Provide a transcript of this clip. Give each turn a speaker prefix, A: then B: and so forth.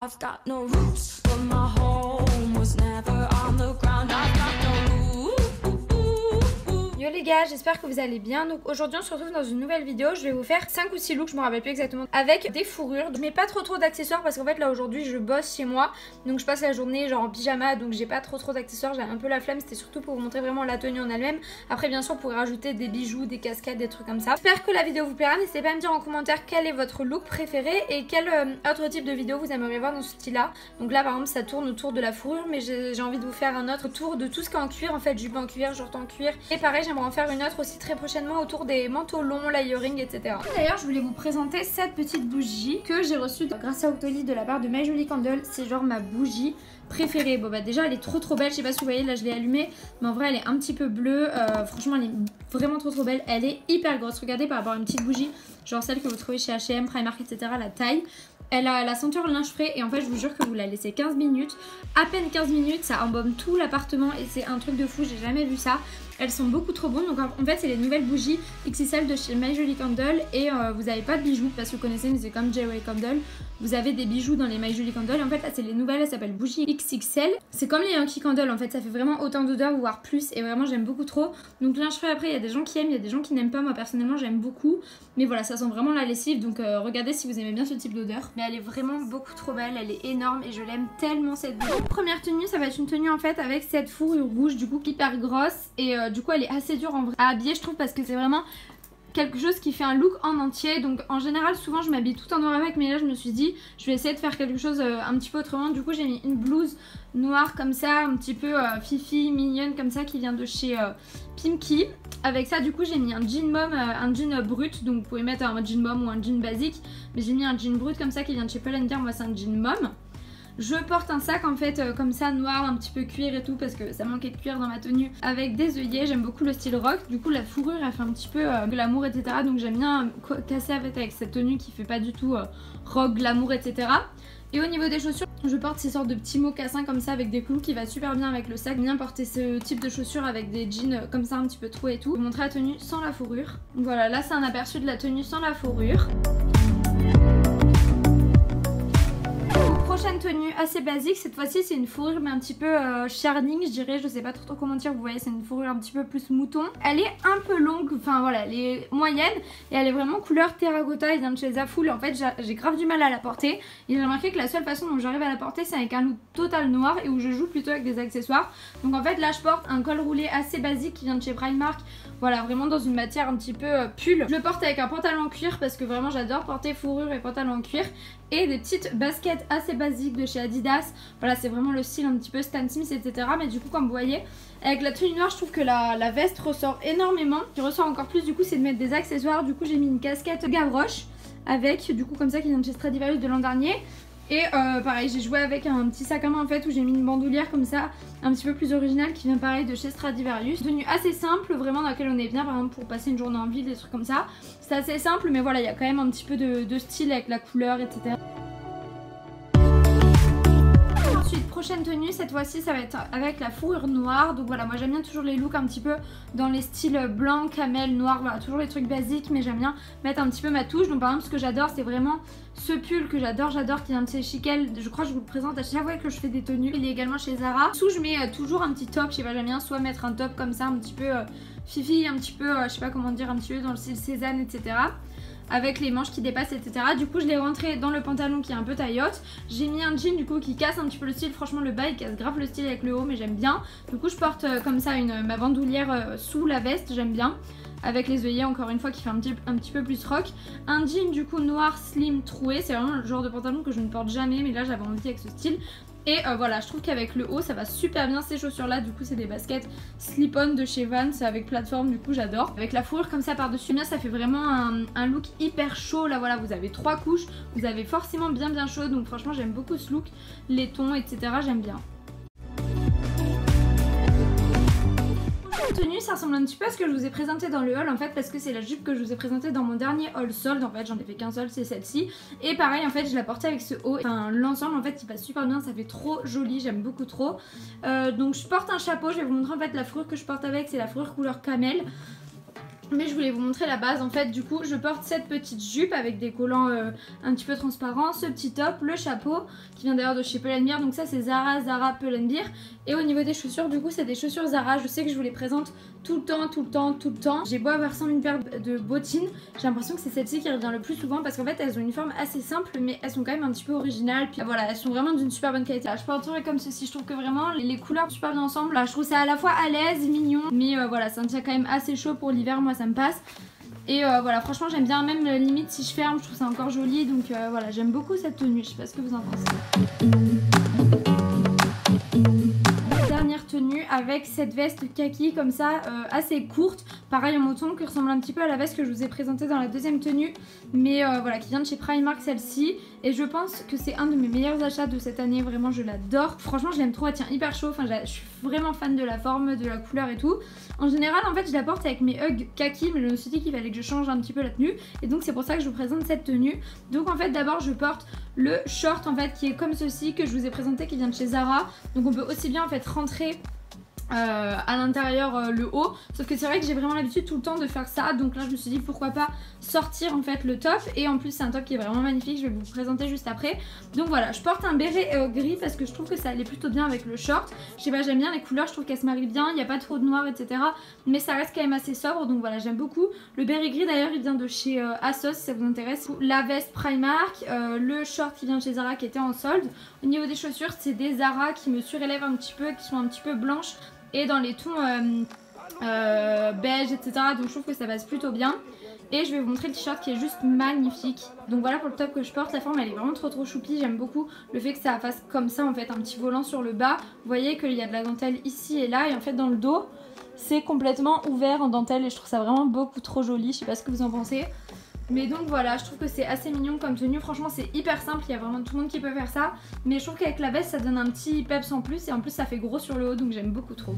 A: I've got no roots, but my home was never on the ground. I've got no
B: Yo les gars, j'espère que vous allez bien. Donc aujourd'hui on se retrouve dans une nouvelle vidéo. Je vais vous faire 5 ou 6 looks, je me rappelle plus exactement, avec des fourrures. Je mets pas trop d'accessoires parce qu'en fait là aujourd'hui je bosse chez moi. Donc je passe la journée genre en pyjama, donc j'ai pas trop d'accessoires. J'ai un peu la flemme, c'était surtout pour vous montrer vraiment la tenue en elle-même. Après bien sûr pour rajouter des bijoux, des cascades, des trucs comme ça. J'espère que la vidéo vous plaira. N'hésitez pas à me dire en commentaire quel est votre look préféré et quel autre type de vidéo vous aimeriez voir dans ce style là. Donc là par exemple ça tourne autour de la fourrure, mais j'ai envie de vous faire un autre tour de tout ce qui est en cuir, en fait jupe en cuir, short en cuir. Et pareil j'aimerais en faire une autre aussi très prochainement autour des manteaux longs, layering, etc. D'ailleurs je voulais vous présenter cette petite bougie que j'ai reçue grâce à Octoly de la part de My Jolie Candle. C'est genre ma bougie préférée. Bon bah déjà elle est trop belle, je sais pas si vous voyez, là je l'ai allumée, mais en vrai elle est un petit peu bleue, franchement elle est vraiment trop belle. Elle est hyper grosse, regardez, par rapport à une petite bougie genre celle que vous trouvez chez H&M, Primark, etc. La taille. Elle a la senteur linge frais et en fait je vous jure que vous la laissez 15 minutes, à peine 15 minutes, ça embaume tout l'appartement et c'est un truc de fou, j'ai jamais vu ça. Elles sont beaucoup trop bonnes, donc en fait c'est les nouvelles bougies XXL de chez My Jolie Candle et vous n'avez pas de bijoux parce que vous connaissez, mais c'est comme J.W. Candle, vous avez des bijoux dans les My Jolie Candle et en fait là c'est les nouvelles, elles s'appellent bougies XXL. C'est comme les Yankee Candle en fait, ça fait vraiment autant d'odeurs voire plus et vraiment j'aime beaucoup trop. Donc linge frais, après il y a des gens qui aiment, il y a des gens qui n'aiment pas, moi personnellement j'aime beaucoup, mais voilà ça sent vraiment la lessive, donc regardez si vous aimez bien ce type d'odeur. Mais elle est vraiment beaucoup trop belle, elle est énorme et je l'aime tellement cette bougie. Donc, première tenue, ça va être une tenue en fait avec cette fourrure rouge du coup hyper grosse et du coup elle est assez dure en vrai à habiller je trouve parce que c'est vraiment quelque chose qui fait un look en entier. Donc en général souvent je m'habille tout en noir avec, mais là je me suis dit je vais essayer de faire quelque chose un petit peu autrement. Du coup j'ai mis une blouse noire comme ça, un petit peu fifi, mignonne comme ça, qui vient de chez Pimki. Avec ça du coup j'ai mis un jean mom, un jean brut, donc vous pouvez mettre un jean mom ou un jean basique, mais j'ai mis un jean brut comme ça qui vient de chez Pull & Bear, moi c'est un jean mom. Je porte un sac en fait comme ça noir, un petit peu cuir et tout parce que ça manquait de cuir dans ma tenue, avec des œillets. J'aime beaucoup le style rock, du coup la fourrure elle fait un petit peu glamour, etc. Donc j'aime bien casser avec cette tenue qui fait pas du tout rock, glamour, etc. Et au niveau des chaussures, je porte ces sortes de petits mocassins comme ça avec des clous qui va super bien avec le sac. J'aime bien porter ce type de chaussures avec des jeans comme ça un petit peu trop et tout. Je vais vous montrer la tenue sans la fourrure. Donc voilà, là c'est un aperçu de la tenue sans la fourrure. Prochaine tenue assez basique, cette fois-ci c'est une fourrure mais un petit peu sharding je dirais, je sais pas trop comment dire, vous voyez c'est une fourrure un petit peu plus mouton. Elle est un peu longue, enfin voilà, elle est moyenne et elle est vraiment couleur terracotta, elle vient de chez Zaful. En fait j'ai grave du mal à la porter et j'ai remarqué que la seule façon dont j'arrive à la porter c'est avec un look total noir et où je joue plutôt avec des accessoires. Donc en fait là je porte un col roulé assez basique qui vient de chez Primark, voilà, vraiment dans une matière un petit peu pull. Je le porte avec un pantalon en cuir parce que vraiment j'adore porter fourrure et pantalon en cuir, et des petites baskets assez basiques de chez Adidas. Voilà, c'est vraiment le style un petit peu Stan Smith, etc. Mais du coup comme vous voyez avec la tenue noire je trouve que la veste ressort énormément. Ce qui ressort encore plus du coup c'est de mettre des accessoires. Du coup j'ai mis une casquette Gavroche avec du coup comme ça qui vient de chez Stradivarius de l'an dernier. Et pareil j'ai joué avec un petit sac à main en fait où j'ai mis une bandoulière comme ça un petit peu plus originale qui vient pareil de chez Stradivarius. Tenue assez simple vraiment dans laquelle on est bien par exemple pour passer une journée en ville, des trucs comme ça. C'est assez simple mais voilà il y a quand même un petit peu de style avec la couleur, etc. Ensuite prochaine tenue, cette fois-ci ça va être avec la fourrure noire. Donc voilà, moi j'aime bien toujours les looks un petit peu dans les styles blanc, camel, noir, voilà toujours les trucs basiques, mais j'aime bien mettre un petit peu ma touche. Donc par exemple ce que j'adore c'est vraiment ce pull que j'adore qui vient de chez Chiquel. Je crois que je vous le présente à chaque fois que je fais des tenues. Il est également chez Zara. Dessous je mets toujours un petit top, je sais pas, j'aime bien soit mettre un top comme ça un petit peu fifi, un petit peu je sais pas comment dire, un petit peu dans le style Cézanne, etc. avec les manches qui dépassent, etc. Du coup je l'ai rentré dans le pantalon qui est un peu taille haute. J'ai mis un jean du coup qui casse un petit peu le style, franchement le bas il casse grave le style avec le haut mais j'aime bien. Du coup je porte comme ça ma bandoulière sous la veste, j'aime bien, avec les œillets encore une fois qui fait un petit peu plus rock. Un jean du coup noir slim troué, c'est vraiment le genre de pantalon que je ne porte jamais mais là j'avais envie avec ce style. Et voilà, je trouve qu'avec le haut ça va super bien. Ces chaussures là du coup c'est des baskets slip-on de chez Vans avec plateforme, du coup j'adore. Avec la fourrure comme ça par dessus, bien ça fait vraiment un look hyper chaud. Là voilà, vous avez 3 couches, vous avez forcément bien chaud. Donc franchement j'aime beaucoup ce look, les tons, etc. j'aime bien. Tenue ça ressemble un petit peu à ce que je vous ai présenté dans le haul en fait, parce que c'est la jupe que je vous ai présentée dans mon dernier haul solde. En fait j'en ai fait qu'un seul, c'est celle-ci, et pareil en fait je la portais avec ce haut. Enfin l'ensemble en fait il passe super bien, ça fait trop joli, j'aime beaucoup trop. Donc je porte un chapeau, je vais vous montrer en fait la fourrure que je porte avec, c'est la fourrure couleur camel. Mais je voulais vous montrer la base. En fait du coup je porte cette petite jupe avec des collants un petit peu transparents, ce petit top, le chapeau qui vient d'ailleurs de chez Pull&Bear. Donc ça c'est Zara Pull&Bear. Et au niveau des chaussures du coup c'est des chaussures Zara. Je sais que je vous les présente tout le temps. J'ai beau avoir 100 000 paires de bottines, j'ai l'impression que c'est celle-ci qui revient le plus souvent parce qu'en fait elles ont une forme assez simple mais elles sont quand même un petit peu originales. Puis voilà, elles sont vraiment d'une super bonne qualité. Là, je porterai comme ceci, je trouve que vraiment les couleurs sont super bien ensemble. Là je trouve ça à la fois à l'aise, mignon, mais voilà, ça me tient quand même assez chaud pour l'hiver, moi ça me passe. Et voilà, franchement j'aime bien, même limite si je ferme, je trouve ça encore joli. Donc voilà, j'aime beaucoup cette tenue, je sais pas ce que vous en pensez. Dernière tenue avec cette veste kaki comme ça, assez courte, pareil en moton, qui ressemble un petit peu à la veste que je vous ai présentée dans la deuxième tenue, mais voilà, qui vient de chez Primark celle-ci. Et je pense que c'est un de mes meilleurs achats de cette année, vraiment je l'adore. Franchement je l'aime trop, elle tient hyper chaud, enfin je suis vraiment fan de la forme, de la couleur et tout. En général en fait je la porte avec mes Ugg kaki, mais je me suis dit qu'il fallait que je change un petit peu la tenue. Et donc c'est pour ça que je vous présente cette tenue. Donc en fait d'abord je porte le short en fait qui est comme ceci, que je vous ai présenté, qui vient de chez Zara. Donc on peut aussi bien en fait rentrer à l'intérieur le haut, sauf que c'est vrai que j'ai vraiment l'habitude tout le temps de faire ça, donc là je me suis dit pourquoi pas sortir en fait le top. Et en plus c'est un top qui est vraiment magnifique, je vais vous le présenter juste après. Donc voilà, je porte un béret gris parce que je trouve que ça allait plutôt bien avec le short. Je sais pas, j'aime bien les couleurs, je trouve qu'elles se marient bien, il n'y a pas trop de noir etc, mais ça reste quand même assez sobre, donc voilà, j'aime beaucoup. Le béret gris d'ailleurs il vient de chez ASOS si ça vous intéresse. La veste Primark, le short qui vient de chez Zara qui était en solde. Au niveau des chaussures c'est des Zara qui me surélèvent un petit peu, qui sont un petit peu blanches et dans les tons beige etc, donc je trouve que ça passe plutôt bien. Et je vais vous montrer le t-shirt qui est juste magnifique. Donc voilà pour le top que je porte, la forme elle est vraiment trop choupie. J'aime beaucoup le fait que ça fasse comme ça en fait, un petit volant sur le bas. Vous voyez qu'il y a de la dentelle ici et là, et en fait dans le dos c'est complètement ouvert en dentelle et je trouve ça vraiment beaucoup trop joli. Je sais pas ce que vous en pensez. Mais donc voilà, je trouve que c'est assez mignon comme tenue. Franchement c'est hyper simple, il y a vraiment tout le monde qui peut faire ça. Mais je trouve qu'avec la veste ça donne un petit peps en plus, et en plus ça fait gros sur le haut, donc j'aime beaucoup trop.